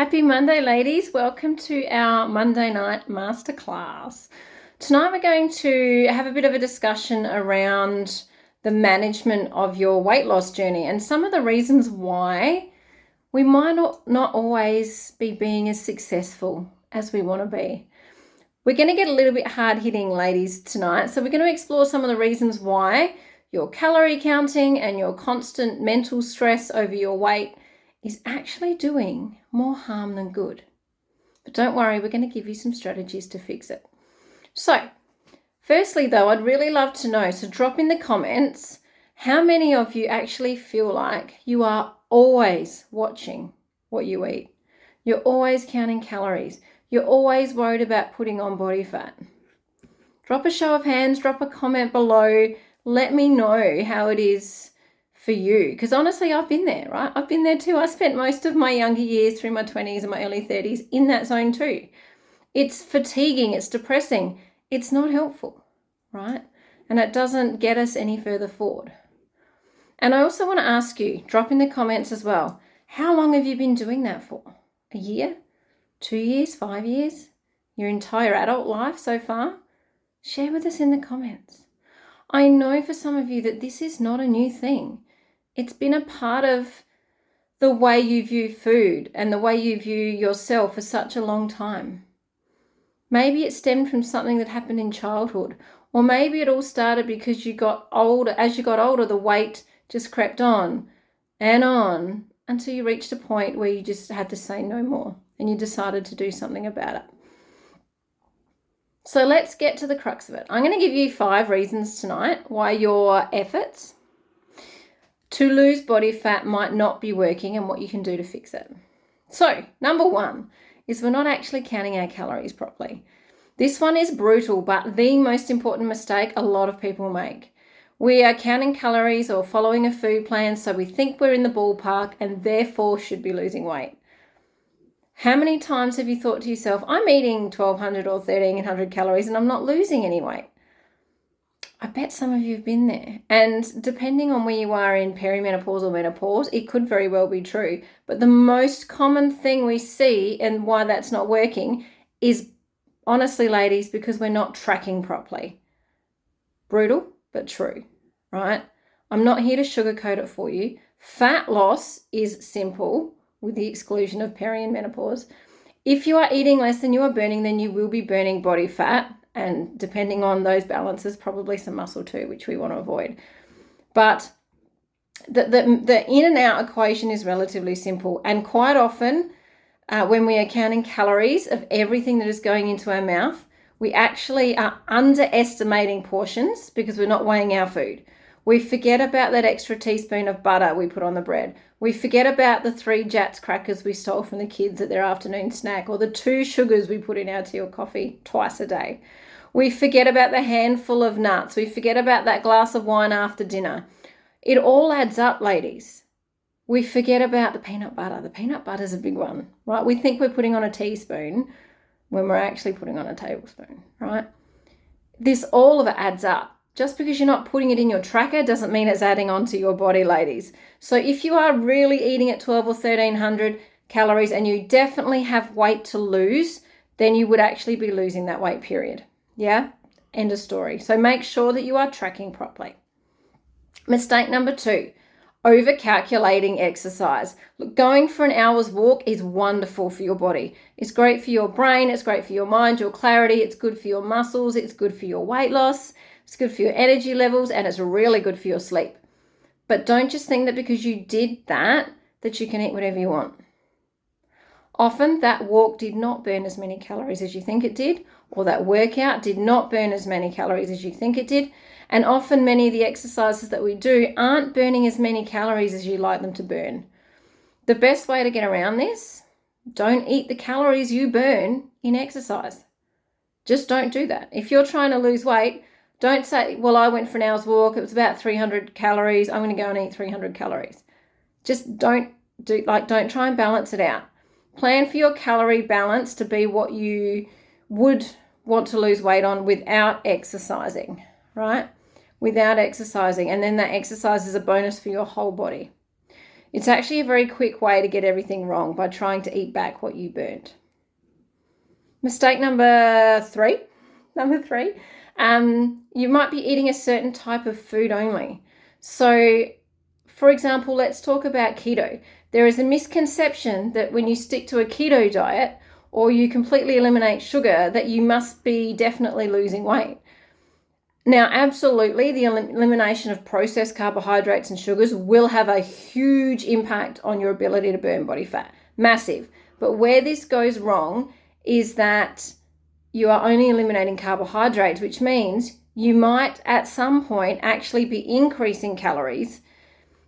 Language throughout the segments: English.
Happy Monday, ladies. Welcome to our Monday night masterclass. Tonight we're going to have a bit of a discussion around the management of your weight loss journey and some of the reasons why we might not always be being as successful as we want to be. We're going to get a little bit hard-hitting, ladies, tonight. So we're going to explore some of the reasons why your calorie counting and your constant mental stress over your weight is actually doing more harm than good. But don't worry, we're going to give you some strategies to fix it. So, firstly though, I'd really love to know, so drop in the comments, how many of you actually feel like you are always watching what you eat? You're always counting calories. You're always worried about putting on body fat. Drop a show of hands, drop a comment below. Let me know how it is for you, because honestly I've been there, right? I've been there too. I spent most of my younger years through my 20s and my early 30s in that zone too. It's fatiguing, it's depressing, it's not helpful, right? And it doesn't get us any further forward. And I also want to ask you, drop in the comments as well, how long have you been doing that for? A year? 2 years? 5 years? Your entire adult life so far? Share with us in the comments. I know for some of you that this is not a new thing. It's been a part of the way you view food and the way you view yourself for such a long time. Maybe it stemmed from something that happened in childhood, or maybe it all started because you got older. As you got older, the weight just crept on until you reached a point where you just had to say no more and you decided to do something about it. So let's get to the crux of it. I'm going to give you 5 reasons tonight why your efforts to lose body fat might not be working and what you can do to fix it. So, number 1 is we're not actually counting our calories properly. This one is brutal, but the most important mistake a lot of people make. We are counting calories or following a food plan, so we think we're in the ballpark and therefore should be losing weight. How many times have you thought to yourself, I'm eating 1,200 or 1,300 calories and I'm not losing any weight? I bet some of you have been there. And depending on where you are in perimenopause or menopause, it could very well be true. But the most common thing we see and why that's not working is, honestly, ladies, because we're not tracking properly. Brutal, but true, right? I'm not here to sugarcoat it for you. Fat loss is simple, with the exclusion of peri and menopause. If you are eating less than you are burning, then you will be burning body fat. And depending on those balances, probably some muscle too, which we want to avoid. But the in and out equation is relatively simple. And quite often, when we are counting calories of everything that is going into our mouth, we actually are underestimating portions because we're not weighing our food. We forget about that extra teaspoon of butter we put on the bread. We forget about the 3 Jats crackers we stole from the kids at their afternoon snack, or the 2 sugars we put in our tea or coffee twice a day. We forget about the handful of nuts. We forget about that glass of wine after dinner. It all adds up, ladies. We forget about the peanut butter. The peanut butter is a big one, right? We think we're putting on a teaspoon when we're actually putting on a tablespoon, right? This all of it adds up. Just because you're not putting it in your tracker doesn't mean it's adding on to your body, ladies. So if you are really eating at 12 or 1,300 calories and you definitely have weight to lose, then you would actually be losing that weight, period. Yeah? End of story. So make sure that you are tracking properly. Mistake number 2, over-calculating exercise. Look, going for an hour's walk is wonderful for your body. It's great for your brain. It's great for your mind, your clarity. It's good for your muscles. It's good for your weight loss. It's good for your energy levels, and it's really good for your sleep. But don't just think that because you did that you can eat whatever you want. Often that walk did not burn as many calories as you think it did, or that workout did not burn as many calories as you think it did. And often many of the exercises that we do aren't burning as many calories as you like them to burn. The best way to get around this, don't eat the calories you burn in exercise. Just don't do that. If you're trying to lose weight, don't say, well, I went for an hour's walk. It was about 300 calories. I'm going to go and eat 300 calories. Just don't try and balance it out. Plan for your calorie balance to be what you would want to lose weight on without exercising, right? Without exercising. And then that exercise is a bonus for your whole body. It's actually a very quick way to get everything wrong by trying to eat back what you burnt. Mistake number three. You might be eating a certain type of food only. So, for example, let's talk about keto. There is a misconception that when you stick to a keto diet or you completely eliminate sugar, that you must be definitely losing weight. Now, absolutely, the elimination of processed carbohydrates and sugars will have a huge impact on your ability to burn body fat. Massive. But where this goes wrong is that you are only eliminating carbohydrates, which means you might at some point actually be increasing calories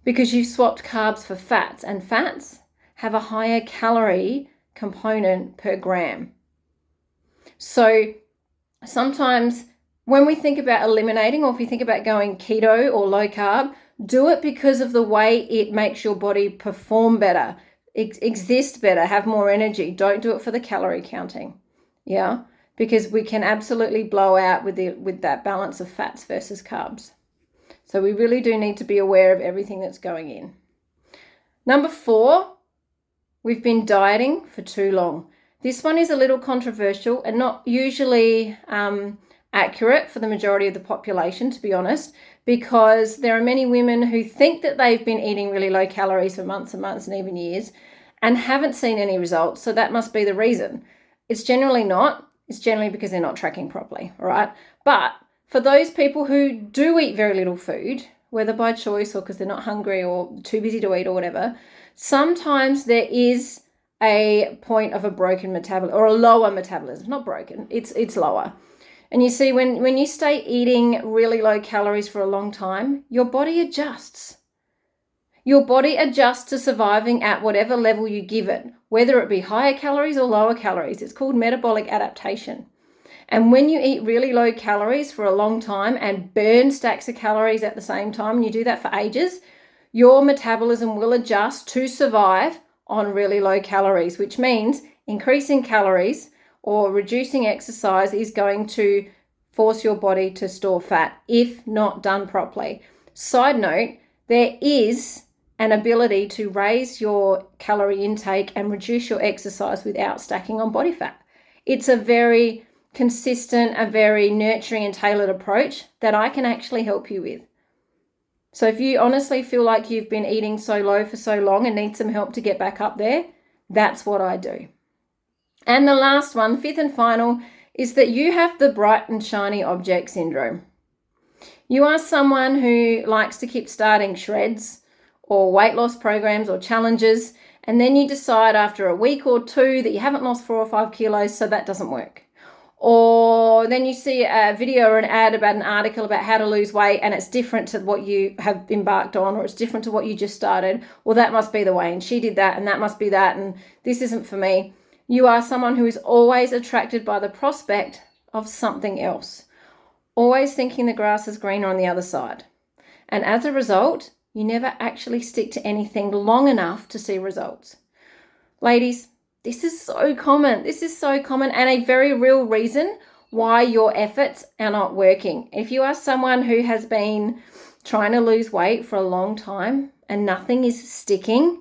because you've swapped carbs for fats, and fats have a higher calorie component per gram. So sometimes when we think about eliminating, or if we think about going keto or low carb, do it because of the way it makes your body perform better, exist better, have more energy. Don't do it for the calorie counting. Yeah, because we can absolutely blow out with that balance of fats versus carbs. So we really do need to be aware of everything that's going in. Number 4, we've been dieting for too long. This one is a little controversial and not usually accurate for the majority of the population, to be honest, because there are many women who think that they've been eating really low calories for months and months and even years and haven't seen any results. So that must be the reason. It's generally not. It's generally because they're not tracking properly, all right? But for those people who do eat very little food, whether by choice or because they're not hungry or too busy to eat or whatever, sometimes there is a point of a broken metabolism or a lower metabolism. Not broken, it's lower. And you see, when you stay eating really low calories for a long time, your body adjusts. Your body adjusts to surviving at whatever level you give it, whether it be higher calories or lower calories. It's called metabolic adaptation. And when you eat really low calories for a long time and burn stacks of calories at the same time, and you do that for ages, your metabolism will adjust to survive on really low calories, which means increasing calories or reducing exercise is going to force your body to store fat if not done properly. Side note, there is an ability to raise your calorie intake and reduce your exercise without stacking on body fat. It's a very consistent, a very nurturing and tailored approach that I can actually help you with. So if you honestly feel like you've been eating so low for so long and need some help to get back up there, that's what I do. And the last one, 5th and final, is that you have the bright and shiny object syndrome. You are someone who likes to keep starting shreds or weight loss programs or challenges, and then you decide after a week or 2 that you haven't lost 4 or 5 kilos, so that doesn't work. Or then you see a video or an ad about an article about how to lose weight and it's different to what you have embarked on, or it's different to what you just started. Well, that must be the way, and she did that, and that must be that, and this isn't for me. You are someone who is always attracted by the prospect of something else, always thinking the grass is greener on the other side. And as a result, you never actually stick to anything long enough to see results. Ladies, this is so common. This is so common and a very real reason why your efforts are not working. If you are someone who has been trying to lose weight for a long time and nothing is sticking,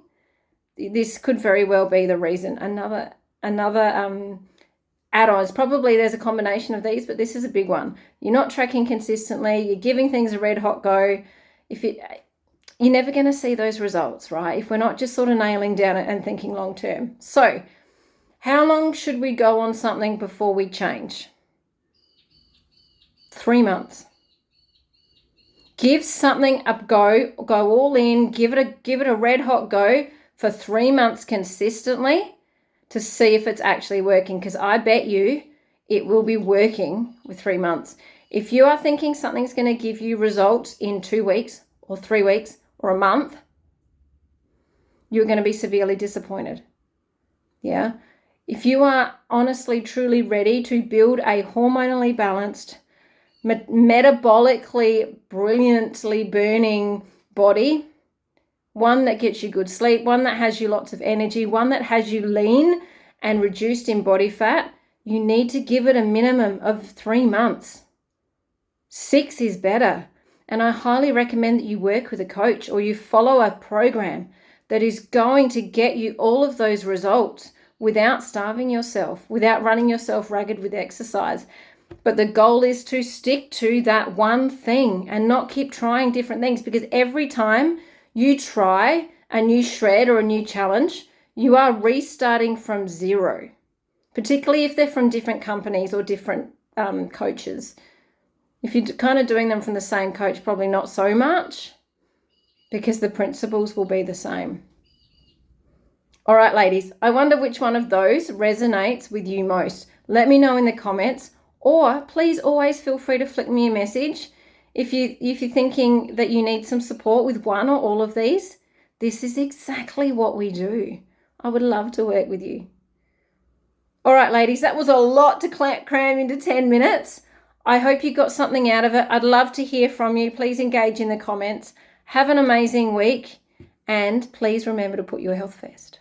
this could very well be the reason. Another add-ons, probably there's a combination of these, but this is a big one. You're not tracking consistently, you're giving things a red hot go. You're never going to see those results, right? If we're not just sort of nailing down it and thinking long term. So how long should we go on something before we change? 3 months. Give something a go all in, give it a red hot go for 3 months consistently to see if it's actually working, because I bet you it will be working with 3 months. If you are thinking something's going to give you results in 2 weeks or 3 weeks or a month, you're going to be severely disappointed. Yeah. If you are honestly, truly ready to build a hormonally balanced, metabolically, brilliantly burning body, one that gets you good sleep, one that has you lots of energy, one that has you lean and reduced in body fat, you need to give it a minimum of 3 months. 6 is better. And I highly recommend that you work with a coach or you follow a program that is going to get you all of those results without starving yourself, without running yourself ragged with exercise. But the goal is to stick to that one thing and not keep trying different things, because every time you try a new shred or a new challenge, you are restarting from zero, particularly if they're from different companies or different coaches. If you're kind of doing them from the same coach, probably not so much, because the principles will be the same. All right, ladies, I wonder which one of those resonates with you most. Let me know in the comments, or please always feel free to flick me a message if you're thinking that you need some support with one or all of these. This is exactly what we do. I would love to work with you. All right, ladies, that was a lot to cram into 10 minutes. I hope you got something out of it. I'd love to hear from you. Please engage in the comments. Have an amazing week, and please remember to put your health first.